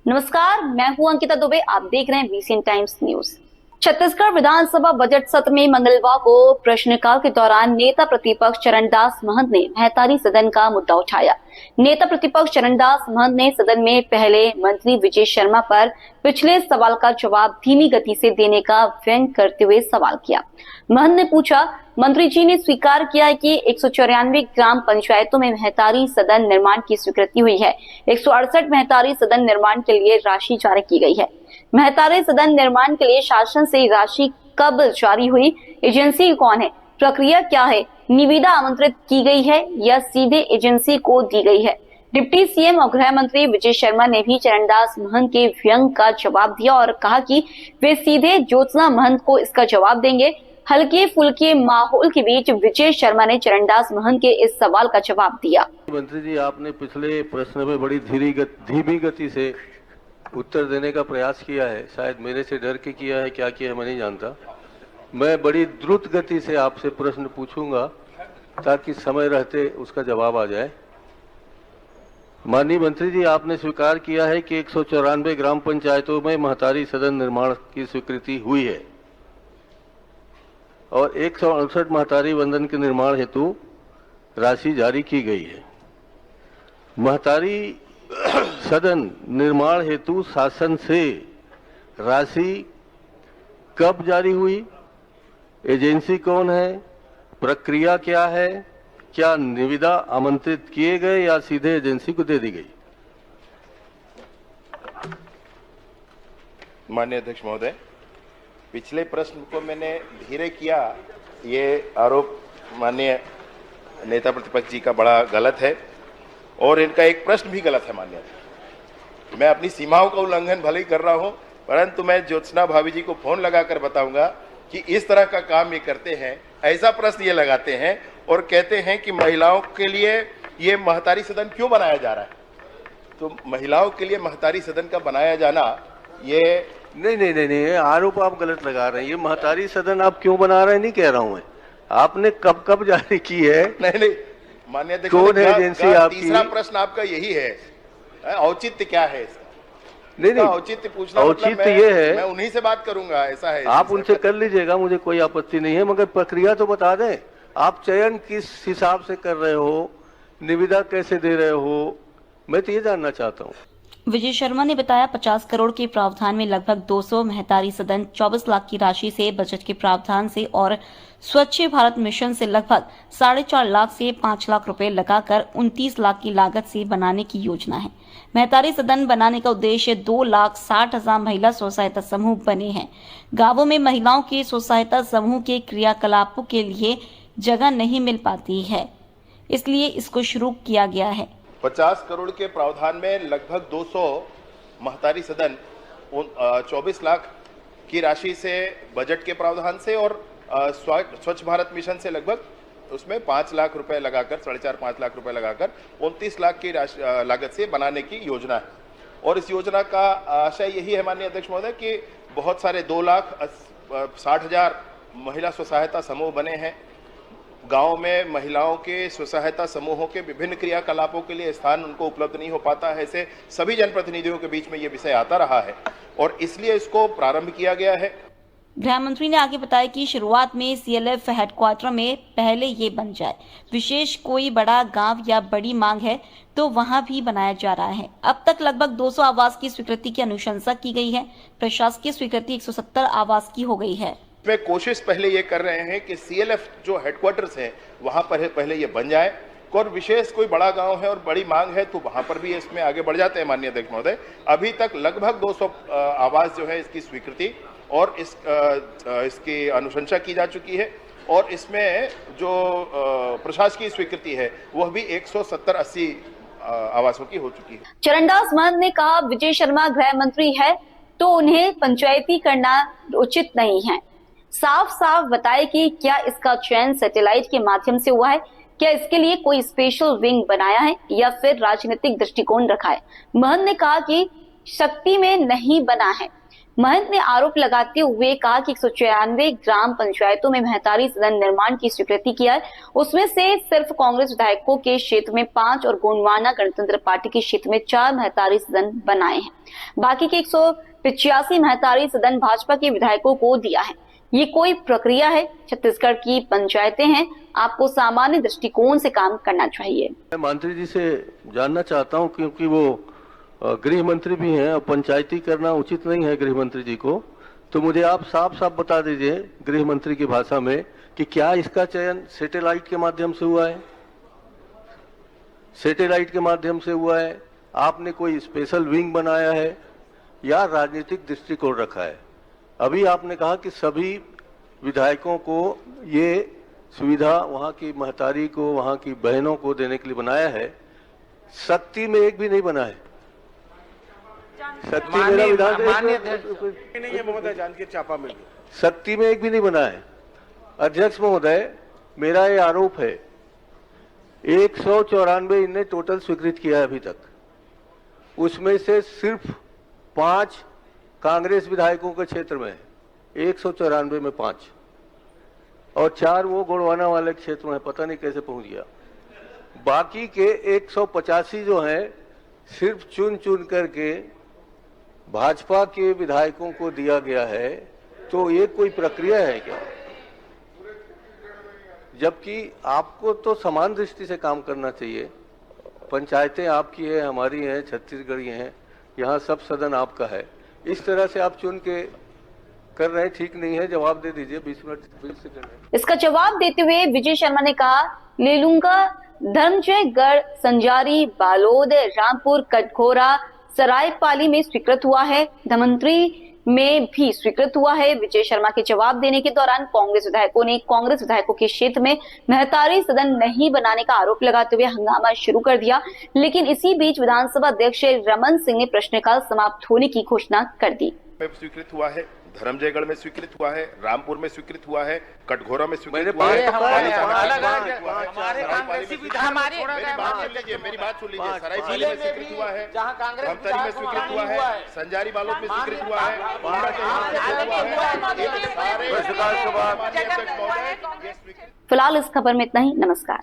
नमस्कार, मैं हूं अंकिता दुबे। आप देख रहे हैं बीसीएन टाइम्स न्यूज। छत्तीसगढ़ विधानसभा बजट सत्र में मंगलवार को प्रश्नकाल के दौरान नेता प्रतिपक्ष चरणदास महंत ने महतारी सदन का मुद्दा उठाया। नेता प्रतिपक्ष चरणदास महंत ने सदन में पहले मंत्री विजय शर्मा पर पिछले सवाल का जवाब धीमी गति से देने का व्यंग करते हुए सवाल किया। महंत ने पूछा, मंत्री जी ने स्वीकार किया है कि 194 ग्राम पंचायतों में महतारी सदन निर्माण की स्वीकृति हुई है। 168 महतारी सदन निर्माण के लिए राशि जारी की गई है। महतारी सदन निर्माण के लिए शासन से राशि कब जारी हुई? एजेंसी कौन है? प्रक्रिया क्या है? निविदा आमंत्रित की गई है या सीधे एजेंसी को दी गई है? डिप्टी सीएम और गृह मंत्री विजय शर्मा ने भी चरणदास महंत के व्यंग का जवाब दिया और कहा कि वे सीधे ज्योत्सना महंत को इसका जवाब देंगे। हल्के फुल्के माहौल के बीच विजय शर्मा ने चरणदास महंत के इस सवाल का जवाब दिया। मंत्री जी, आपने पिछले प्रश्न में बड़ी धीमी गति से उत्तर देने का प्रयास किया है। शायद मेरे से डर के किया है, क्या किया है मैं नहीं जानता। मैं बड़ी द्रुत गति से आपसे प्रश्न पूछूंगा ताकि समय रहते उसका जवाब आ जाए। माननीय मंत्री जी, आपने स्वीकार किया है कि 194 ग्राम पंचायतों में महतारी सदन निर्माण की स्वीकृति हुई है और 168 महतारी वंदन के निर्माण हेतु राशि जारी की गई है। महतारी सदन निर्माण हेतु शासन से राशि कब जारी हुई? एजेंसी कौन है? प्रक्रिया क्या है? क्या निविदा आमंत्रित किए गए या सीधे एजेंसी को दे दी गई? माननीय अध्यक्ष महोदय, पिछले प्रश्न को मैंने धीरे किया, ये आरोप माननीय नेता प्रतिपक्ष जी का बड़ा गलत है और इनका एक प्रश्न भी गलत है। माननीय, मैं अपनी सीमाओं का उल्लंघन भले ही कर रहा हूं, परंतु मैं ज्योत्सना भाभी जी को फोन लगाकर बताऊंगा कि इस तरह का काम ये करते हैं। ऐसा प्रश्न ये लगाते हैं और कहते हैं कि महिलाओं के लिए ये महतारी सदन क्यों बनाया जा रहा है। तो महिलाओं के लिए महतारी सदन का बनाया जाना ये नहीं, आरोप आप गलत लगा रहे हैं। ये महतारी सदन आप क्यों बना रहे हैं नहीं कह रहा हूं मैं। आपने कब जारी की है? नहीं, माननीय अध्यक्ष, कौन है एजेंसी आपकी? तीसरा प्रश्न आपका यही है, औचित्य क्या है इसका? नहीं, औचित्य पूछना औचित्य मतलब ये है, मैं उन्हीं से बात करूंगा। ऐसा है, आप उनसे कर लीजिएगा, मुझे कोई आपत्ति नहीं है, मगर प्रक्रिया तो बता दें। आप चयन किस हिसाब से कर रहे हो, निविदा कैसे दे रहे हो, मैं तो ये जानना चाहता हूँ। विजय शर्मा ने बताया, 50 करोड़ के प्रावधान में लगभग 200 महतारी सदन, 24 लाख की राशि से बजट के प्रावधान से और स्वच्छ भारत मिशन से लगभग 4.5 लाख से 5 लाख रुपए लगाकर 29 लाख की लागत से बनाने की योजना है। महतारी सदन बनाने का उद्देश्य 2,60,000 महिला स्व सहायता समूह बने हैं। गांवों में महिलाओं के स्व सहायता समूह के क्रियाकलापों के लिए जगह नहीं मिल पाती है, इसलिए इसको शुरू किया गया है। 50 करोड़ के प्रावधान में लगभग 200 महतारी सदन 24 लाख की राशि से बजट के प्रावधान से और स्वच्छ भारत मिशन से लगभग उसमें 5 लाख रुपए लगाकर 4.5-5 लाख रुपए लगाकर 29 लाख की लागत से बनाने की योजना है। और इस योजना का आशय यही है माननीय अध्यक्ष महोदय कि बहुत सारे 2,60,000 महिला स्व सहायता समूह बने हैं। गांव में महिलाओं के स्व सहायता समूहों के विभिन्न क्रियाकलापों के लिए स्थान उनको उपलब्ध नहीं हो पाता है। ऐसे सभी जनप्रतिनिधियों के बीच में ये विषय आता रहा है और इसलिए इसको प्रारंभ किया गया है। गृह मंत्री ने आगे बताया कि शुरुआत में सीएलएफ हेडक्वार्टर में पहले ये बन जाए। विशेष कोई बड़ा गांव या बड़ी मांग है तो वहां भी बनाया जा रहा है। अब तक लगभग 200 आवास की स्वीकृति की अनुशंसा की गई है। प्रशासकीय स्वीकृति 170 आवास की हो गई है। में कोशिश पहले ये कर रहे हैं कि सीएलएफ जो हेडक्वार्टर्स हैं वहां पर पहले ये बन जाए और विशेष कोई बड़ा गांव है और बड़ी मांग है तो वहां पर भी इसमें आगे बढ़ जाते हैं। माननीय अध्यक्ष महोदय, अभी तक लगभग 200 आवास जो है इसकी स्वीकृति और इसकी अनुशंसा की जा चुकी है और इसमें जो प्रशासकीय स्वीकृति है वह भी 170-80 आवासों की हो चुकी है। चरणदास महंत ने कहा, विजय शर्मा गृह मंत्री है तो उन्हें पंचायती करना उचित नहीं है। साफ साफ बताए कि क्या इसका चयन सैटेलाइट के माध्यम से हुआ है, क्या इसके लिए कोई स्पेशल विंग बनाया है या फिर राजनीतिक दृष्टिकोण रखा है। महंत ने कहा कि शक्ति में नहीं बना है। महंत ने आरोप लगाते हुए कहा कि 194 ग्राम पंचायतों में महतारी सदन निर्माण की स्वीकृति किया है, उसमें से सिर्फ कांग्रेस विधायकों के क्षेत्र में 5 और गोंडवाना गणतंत्र पार्टी के क्षेत्र में 4 महतारी सदन बनाए हैं। बाकी के 185 महतारी सदन भाजपा के विधायकों को दिया है। ये कोई प्रक्रिया है? छत्तीसगढ़ की पंचायतें हैं, आपको सामान्य दृष्टिकोण से काम करना चाहिए। मैं मंत्री जी से जानना चाहता हूं, क्योंकि वो गृह मंत्री भी हैं और पंचायती करना उचित नहीं है गृह मंत्री जी को, तो मुझे आप साफ साफ बता दीजिए गृह मंत्री की भाषा में कि क्या इसका चयन सैटेलाइट के माध्यम से हुआ है? सैटेलाइट के माध्यम से हुआ है? आपने कोई स्पेशल विंग बनाया है या राजनीतिक दृष्टिकोण रखा है? अभी आपने कहा कि सभी विधायकों को ये सुविधा वहां की महतारी को, वहां की बहनों को देने के लिए बनाया है। शक्ति में एक भी नहीं बना है। शक्ति मेरा विधान नहीं है महोदय, जानकीर चापा में शक्ति में एक भी नहीं बना है। अध्यक्ष महोदय, मेरा ये आरोप है 194 इनने टोटल स्वीकृत किया है अभी तक, उसमें से सिर्फ 5 कांग्रेस विधायकों के क्षेत्र में है, 194 में 5 और 4 वो गोंडवाना वाले क्षेत्र में, पता नहीं कैसे पहुंच गया। बाकी के 185 जो हैं सिर्फ चुन चुन करके भाजपा के विधायकों को दिया गया है। तो ये कोई प्रक्रिया है क्या? जबकि आपको तो समान दृष्टि से काम करना चाहिए। पंचायतें आपकी है, हमारी हैं, छत्तीसगढ़ी हैं, यहाँ सब सदन आपका है। इस तरह से आप चुन के कर रहे हैं, ठीक नहीं है। जवाब दे दीजिए, 20 मिनट 20 सेकंड। इसका जवाब देते हुए विजय शर्मा ने कहा, ले लूंगा धर्मजयगढ़, संजारी, बालोद, रामपुर, कटघोरा, सरायपाली में स्वीकृत हुआ है, धमंतरी में भी स्वीकृत हुआ है। विजय शर्मा के जवाब देने के दौरान कांग्रेस विधायकों ने कांग्रेस विधायकों के क्षेत्र में महतारी सदन नहीं बनाने का आरोप लगाते हुए हंगामा शुरू कर दिया। लेकिन इसी बीच विधानसभा अध्यक्ष रमन सिंह ने प्रश्नकाल समाप्त होने की घोषणा कर दी। स्वीकृत हुआ है, धर्मजयगढ़ में स्वीकृत हुआ है, रामपुर में स्वीकृत हुआ है, कटघोरा में स्वीकृत हुआ है। मेरी बात सुन लीजिए। सरायपाली में स्वीकृत हुआ है, धमतरी में स्वीकृत हुआ है, संजारी बालोद में स्वीकृत हुआ है। फिलहाल इस खबर में इतना ही। नमस्कार।